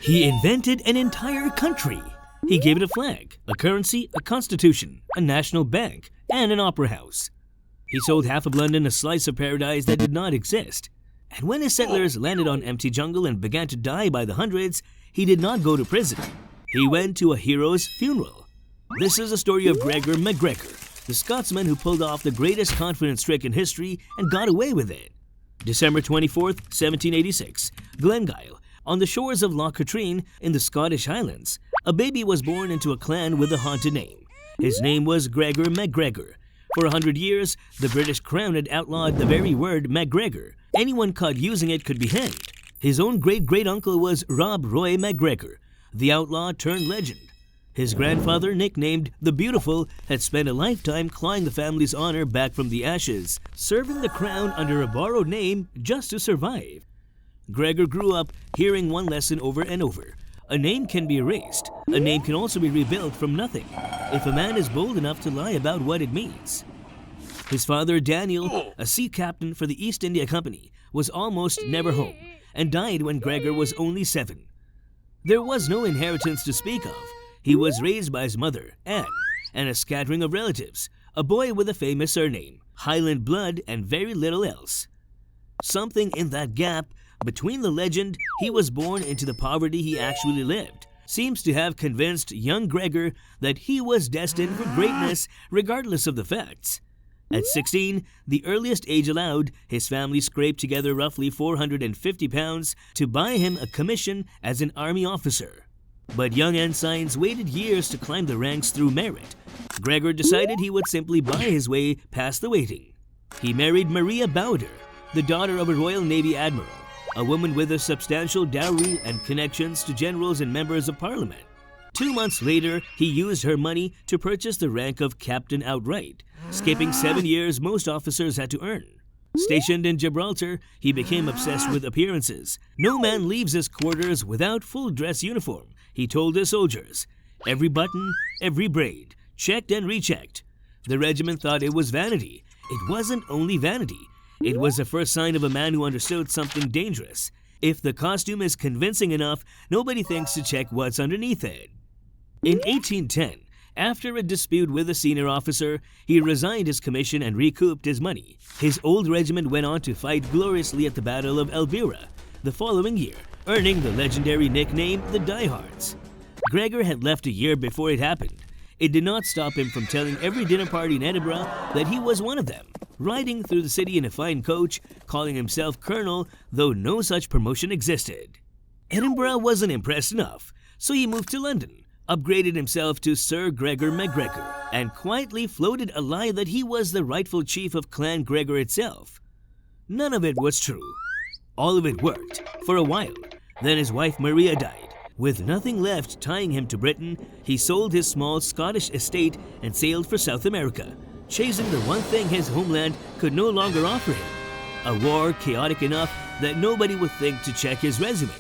He invented an entire country. He gave it a flag, a currency, a constitution, a national bank, and an opera house. He sold half of London a slice of paradise that did not exist. And when his settlers landed on empty jungle and began to die by the hundreds, he did not go to prison. He went to a hero's funeral. This is the story of Gregor MacGregor, the Scotsman who pulled off the greatest confidence trick in history and got away with it. December 24th, 1786, Glengyle, on the shores of Loch Katrine in the Scottish Highlands, a baby was born into a clan with a haunted name. His name was Gregor MacGregor. For 100 years, the British Crown had outlawed the very word MacGregor. Anyone caught using it could be hanged. His own great-great-uncle was Rob Roy MacGregor, the outlaw turned legend. His grandfather, nicknamed the Beautiful, had spent a lifetime clawing the family's honor back from the ashes, serving the crown under a borrowed name just to survive. Gregor grew up hearing one lesson over and over. A name can be erased. A name can also be rebuilt from nothing, if a man is bold enough to lie about what it means. His father, Daniel, a sea captain for the East India Company, was almost never home and died when Gregor was only 7. There was no inheritance to speak of. He was raised by his mother, Anne, and a scattering of relatives, a boy with a famous surname, Highland blood, and very little else. Something in that gap between the legend he was born into the poverty he actually lived seems to have convinced young Gregor that he was destined for greatness regardless of the facts. At 16, the earliest age allowed, his family scraped together roughly £450 to buy him a commission as an army officer. But young ensigns waited years to climb the ranks through merit. Gregor decided he would simply buy his way past the waiting. He married Maria Bowder, the daughter of a Royal Navy admiral, a woman with a substantial dowry and connections to generals and members of parliament. 2 months later, he used her money to purchase the rank of captain outright, skipping 7 years most officers had to earn. Stationed in Gibraltar, he became obsessed with appearances. No man leaves his quarters without full dress uniform, he told his soldiers. Every button, every braid, checked and rechecked. The regiment thought it was vanity. It wasn't only vanity. It was the first sign of a man who understood something dangerous. If the costume is convincing enough, nobody thinks to check what's underneath it. In 1810, after a dispute with a senior officer, he resigned his commission and recouped his money. His old regiment went on to fight gloriously at the Battle of Elvira the following year, earning the legendary nickname the Diehards. Gregor had left a year before it happened. It did not stop him from telling every dinner party in Edinburgh that he was one of them, riding through the city in a fine coach, calling himself Colonel, though no such promotion existed. Edinburgh wasn't impressed enough, so he moved to London, upgraded himself to Sir Gregor MacGregor, and quietly floated a lie that he was the rightful chief of Clan Gregor itself. None of it was true. All of it worked, for a while. Then his wife Maria died. With nothing left tying him to Britain, he sold his small Scottish estate and sailed for South America, chasing the one thing his homeland could no longer offer him, a war chaotic enough that nobody would think to check his resume.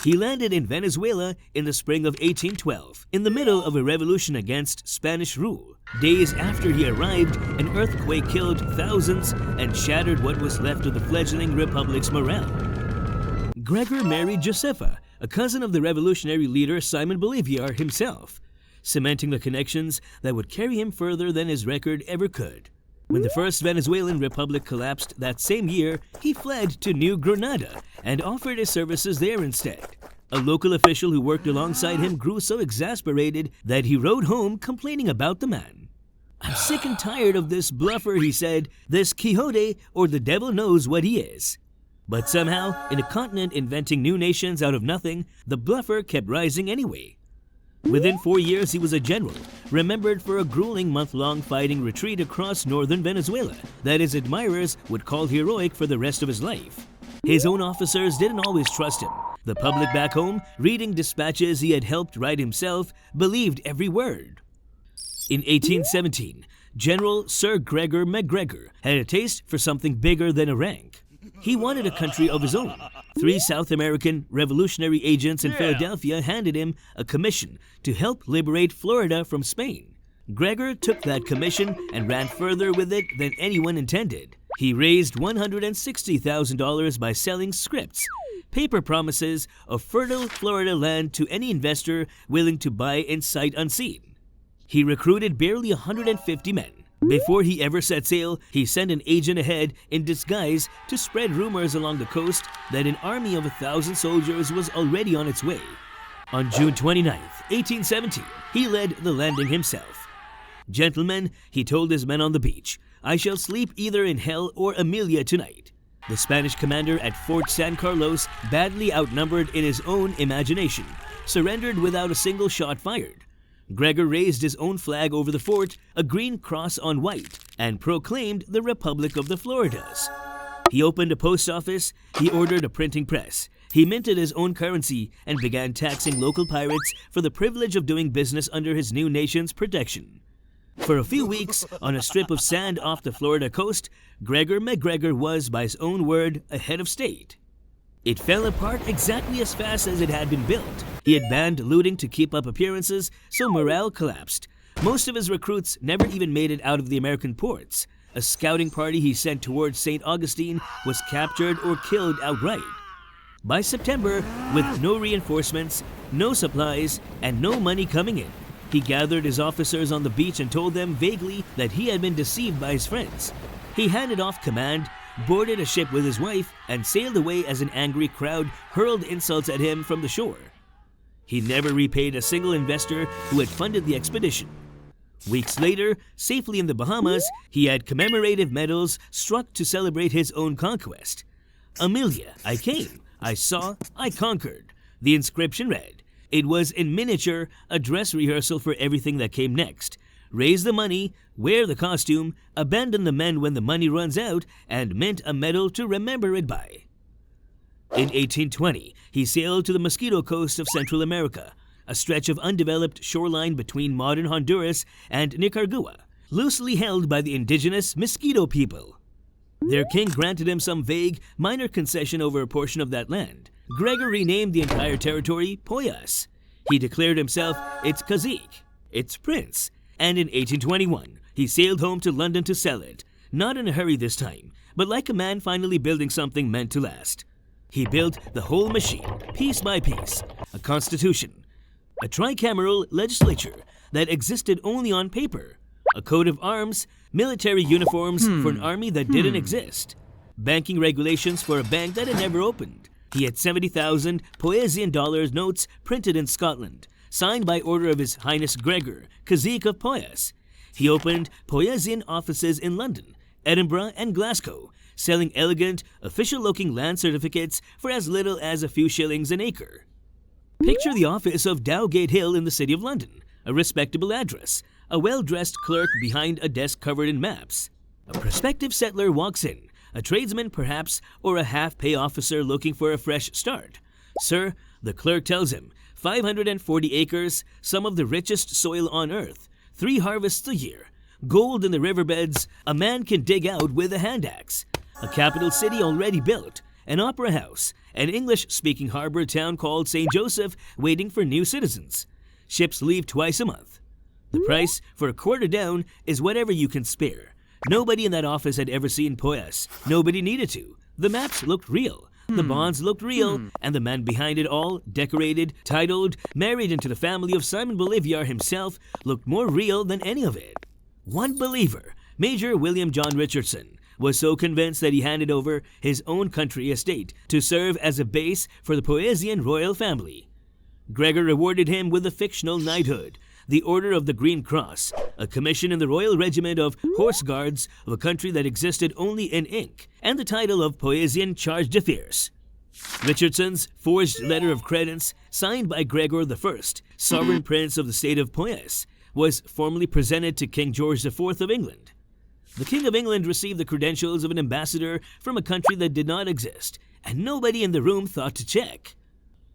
He landed in Venezuela in the spring of 1812, in the middle of a revolution against Spanish rule. Days after he arrived, an earthquake killed thousands and shattered what was left of the fledgling republic's morale. Gregor married Josefa, a cousin of the revolutionary leader Simon Bolivar himself, cementing the connections that would carry him further than his record ever could. When the First Venezuelan Republic collapsed that same year, he fled to New Granada and offered his services there instead. A local official who worked alongside him grew so exasperated that he rode home complaining about the man. "I'm sick and tired of this bluffer," he said. "This Quixote, or the devil knows what he is." But somehow, in a continent inventing new nations out of nothing, the bluffer kept rising anyway. Within 4 years, he was a general, remembered for a grueling month-long fighting retreat across northern Venezuela that his admirers would call heroic for the rest of his life. His own officers didn't always trust him. The public back home, reading dispatches he had helped write himself, believed every word. In 1817, General Sir Gregor MacGregor had a taste for something bigger than a rank. He wanted a country of his own. 3 South American revolutionary agents in Philadelphia handed him a commission to help liberate Florida from Spain. Gregor took that commission and ran further with it than anyone intended. He raised $160,000 by selling scripts, paper promises of fertile Florida land to any investor willing to buy in sight unseen. He recruited barely 150 men. Before he ever set sail, he sent an agent ahead in disguise to spread rumors along the coast that an army of 1,000 soldiers was already on its way. On June 29, 1817, he led the landing himself. "Gentlemen," he told his men on the beach, "I shall sleep either in Hell or Amelia tonight." The Spanish commander at Fort San Carlos, badly outnumbered in his own imagination, surrendered without a single shot fired. Gregor raised his own flag over the fort, a green cross on white, and proclaimed the Republic of the Floridas. He opened a post office, he ordered a printing press, he minted his own currency, and began taxing local pirates for the privilege of doing business under his new nation's protection. For a few weeks, on a strip of sand off the Florida coast, Gregor MacGregor was, by his own word, a head of state. It fell apart exactly as fast as it had been built. He had banned looting to keep up appearances, so morale collapsed. Most of his recruits never even made it out of the American ports. A scouting party he sent towards St. Augustine was captured or killed outright. By September, with no reinforcements, no supplies, and no money coming in, he gathered his officers on the beach and told them vaguely that he had been deceived by his friends. He handed off command, boarded a ship with his wife, and sailed away as an angry crowd hurled insults at him from the shore. He never repaid a single investor who had funded the expedition. Weeks later, safely in the Bahamas, he had commemorative medals struck to celebrate his own conquest. "Amelia, I came, I saw, I conquered," the inscription read. It was in miniature, a dress rehearsal for everything that came next. Raise the money, wear the costume, abandon the men when the money runs out, and mint a medal to remember it by. In 1820, he sailed to the Mosquito Coast of Central America, a stretch of undeveloped shoreline between modern Honduras and Nicaragua, loosely held by the indigenous Mosquito people. Their king granted him some vague, minor concession over a portion of that land. Gregor renamed the entire territory Poyais. He declared himself its cazique, its prince, and in 1821, he sailed home to London to sell it, not in a hurry this time, but like a man finally building something meant to last. He built the whole machine, piece by piece, a constitution, a tricameral legislature that existed only on paper, a coat of arms, military uniforms for an army that didn't exist, banking regulations for a bank that had never opened. He had 70,000 Poyaisan dollars notes printed in Scotland, signed by order of His Highness Gregor, Cazique of Poyais. He opened Poyaisan offices in London, Edinburgh, and Glasgow, selling elegant, official-looking land certificates for as little as a few shillings an acre. Picture the office of Dowgate Hill in the City of London, a respectable address, a well-dressed clerk behind a desk covered in maps. A prospective settler walks in, a tradesman perhaps, or a half-pay officer looking for a fresh start. "Sir," the clerk tells him, 540 acres, some of the richest soil on earth, 3 harvests a year, gold in the riverbeds a man can dig out with a hand axe, a capital city already built, an opera house, an English-speaking harbor town called St. Joseph waiting for new citizens. Ships leave twice a month. The price, for a quarter down, is whatever you can spare. Nobody in that office had ever seen Poyais. Nobody needed to. The maps looked real. The bonds looked real, and the man behind it all, decorated, titled, married into the family of Simon Bolivar himself, looked more real than any of it. One believer, Major William John Richardson, was so convinced that he handed over his own country estate to serve as a base for the Poyaisan royal family. Gregor rewarded him with a fictional knighthood, the Order of the Green Cross, a commission in the Royal Regiment of Horse Guards of a country that existed only in ink, and the title of Poyaisan Charge d'Affaires. Richardson's forged letter of credence, signed by Gregor I, sovereign prince of the state of Poyais, was formally presented to King George IV of England. The King of England received the credentials of an ambassador from a country that did not exist, and nobody in the room thought to check.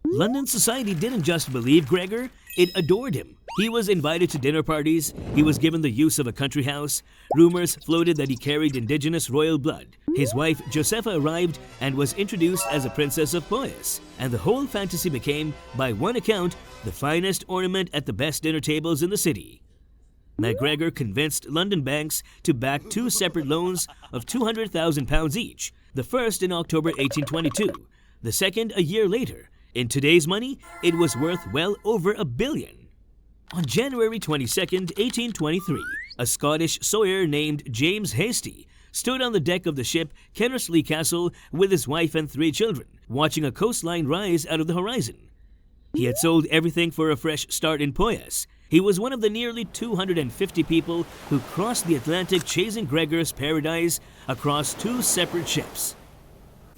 London society didn't just believe Gregor, it adored him. He was invited to dinner parties, he was given the use of a country house, rumors floated that he carried indigenous royal blood. His wife Josepha arrived and was introduced as a princess of Poyais, and the whole fantasy became, by one account, the finest ornament at the best dinner tables in the city. MacGregor convinced London banks to back 2 separate loans of £200,000 each, the first in October 1822, the second a year later. In today's money, it was worth well over $1 billion. On January 22, 1823, a Scottish sawyer named James Hastie stood on the deck of the ship Kennersley Castle with his wife and 3 children, watching a coastline rise out of the horizon. He had sold everything for a fresh start in Poyais. He was one of the nearly 250 people who crossed the Atlantic chasing Gregor's paradise across 2 separate ships.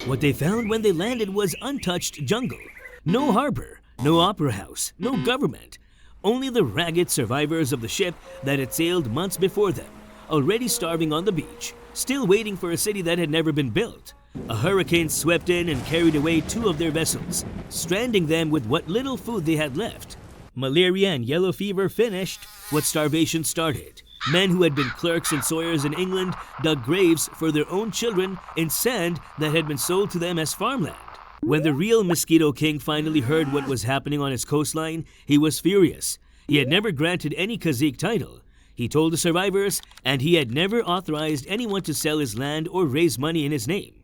What they found when they landed was untouched jungle. No harbor, no opera house, no government. Only the ragged survivors of the ship that had sailed months before them, already starving on the beach, still waiting for a city that had never been built. A hurricane swept in and carried away 2 of their vessels, stranding them with what little food they had left. Malaria and yellow fever finished what starvation started. Men who had been clerks and sawyers in England dug graves for their own children in sand that had been sold to them as farmland. When the real Mosquito King finally heard what was happening on his coastline, he was furious. He had never granted any cazique title. He told the survivors, and he had never authorized anyone to sell his land or raise money in his name.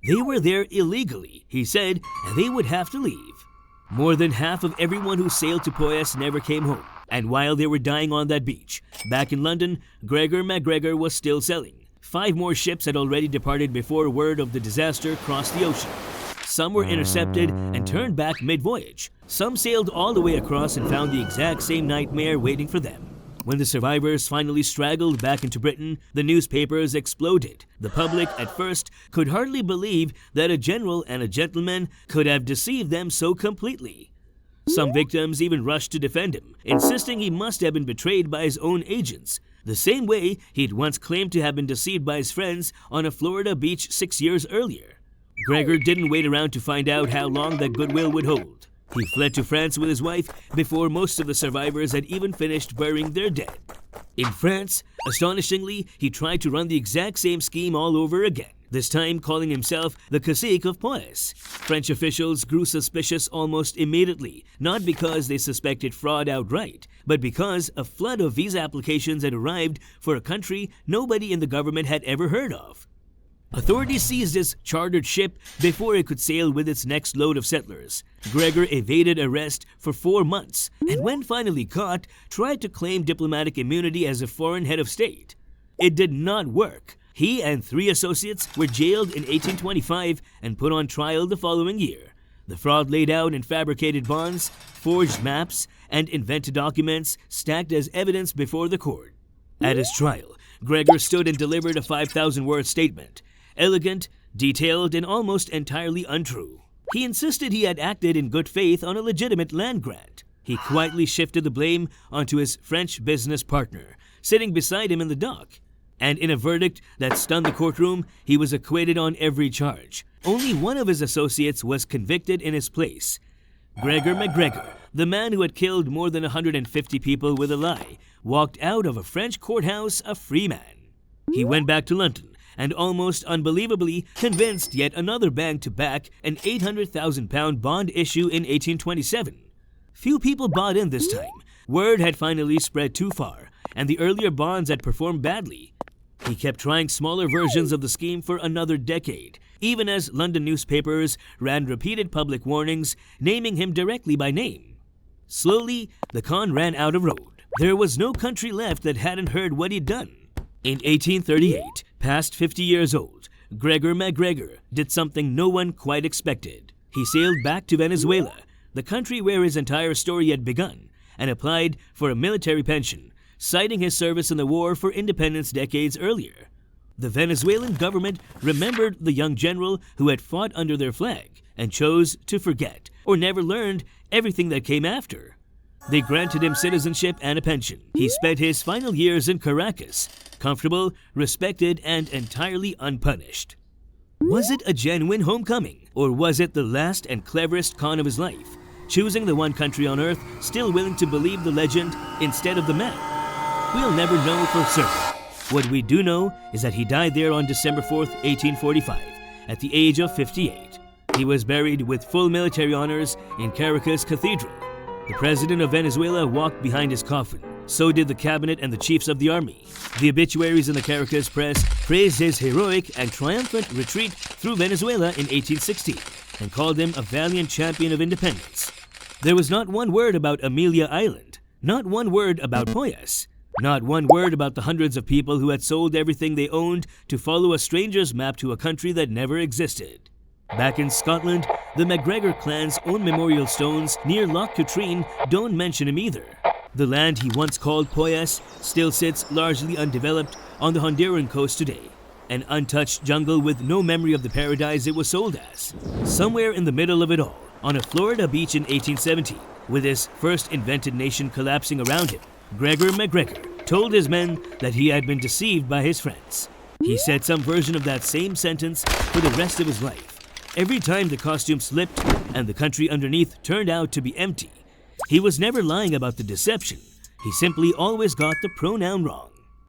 They were there illegally, he said, and they would have to leave. More than half of everyone who sailed to Poyais never came home, and while they were dying on that beach, back in London, Gregor MacGregor was still selling. 5 more ships had already departed before word of the disaster crossed the ocean. Some were intercepted and turned back mid-voyage. Some sailed all the way across and found the exact same nightmare waiting for them. When the survivors finally straggled back into Britain, the newspapers exploded. The public, at first, could hardly believe that a general and a gentleman could have deceived them so completely. Some victims even rushed to defend him, insisting he must have been betrayed by his own agents, the same way he'd once claimed to have been deceived by his friends on a Florida beach 6 years earlier. Gregor didn't wait around to find out how long that goodwill would hold. He fled to France with his wife before most of the survivors had even finished burying their dead. In France, astonishingly, he tried to run the exact same scheme all over again, this time calling himself the cacique of Poyais. French officials grew suspicious almost immediately, not because they suspected fraud outright, but because a flood of visa applications had arrived for a country nobody in the government had ever heard of. Authorities seized his chartered ship before it could sail with its next load of settlers. Gregor evaded arrest for 4 months, and when finally caught, tried to claim diplomatic immunity as a foreign head of state. It did not work. He and 3 associates were jailed in 1825 and put on trial the following year. The fraud laid out in fabricated bonds, forged maps, and invented documents stacked as evidence before the court. At his trial, Gregor stood and delivered a 5,000-word statement. Elegant, detailed, and almost entirely untrue. He insisted he had acted in good faith on a legitimate land grant. He quietly shifted the blame onto his French business partner, sitting beside him in the dock. And in a verdict that stunned the courtroom, he was acquitted on every charge. Only one of his associates was convicted in his place. Gregor MacGregor, the man who had killed more than 150 people with a lie, walked out of a French courthouse a free man. He went back to London, and almost unbelievably convinced yet another bank to back an £800,000 bond issue in 1827. Few people bought in this time. Word had finally spread too far, and the earlier bonds had performed badly. He kept trying smaller versions of the scheme for another decade, even as London newspapers ran repeated public warnings naming him directly by name. Slowly, the con ran out of road. There was no country left that hadn't heard what he'd done. In 1838, past 50 years old, Gregor MacGregor did something no one quite expected. He sailed back to Venezuela, the country where his entire story had begun, and applied for a military pension, citing his service in the war for independence decades earlier. The Venezuelan government remembered the young general who had fought under their flag and chose to forget or never learned everything that came after. They granted him citizenship and a pension. He spent his final years in Caracas, comfortable, respected, and entirely unpunished. Was it a genuine homecoming, or was it the last and cleverest con of his life, choosing the one country on earth still willing to believe the legend instead of the man? We'll never know for certain. What we do know is that he died there on December 4th, 1845, at the age of 58. He was buried with full military honors in Caracas Cathedral. The president of Venezuela walked behind his coffin. So did the cabinet and the chiefs of the army. The obituaries in the Caracas press praised his heroic and triumphant retreat through Venezuela in 1860. and called him a valiant champion of independence. There was not one word about Amelia Island, not one word about Poyais, not one word about the hundreds of people who had sold everything they owned to follow a stranger's map to a country that never existed. Back in Scotland, the MacGregor clan's own memorial stones near Loch Katrine don't mention him either. The land he once called Poyais still sits largely undeveloped on the Honduran coast today, an untouched jungle with no memory of the paradise it was sold as. Somewhere in the middle of it all, on a Florida beach in 1817, with his first invented nation collapsing around him, Gregor MacGregor told his men that he had been deceived by his friends. He said some version of that same sentence for the rest of his life. Every time the costume slipped and the country underneath turned out to be empty, he was never lying about the deception. He simply always got the pronoun wrong.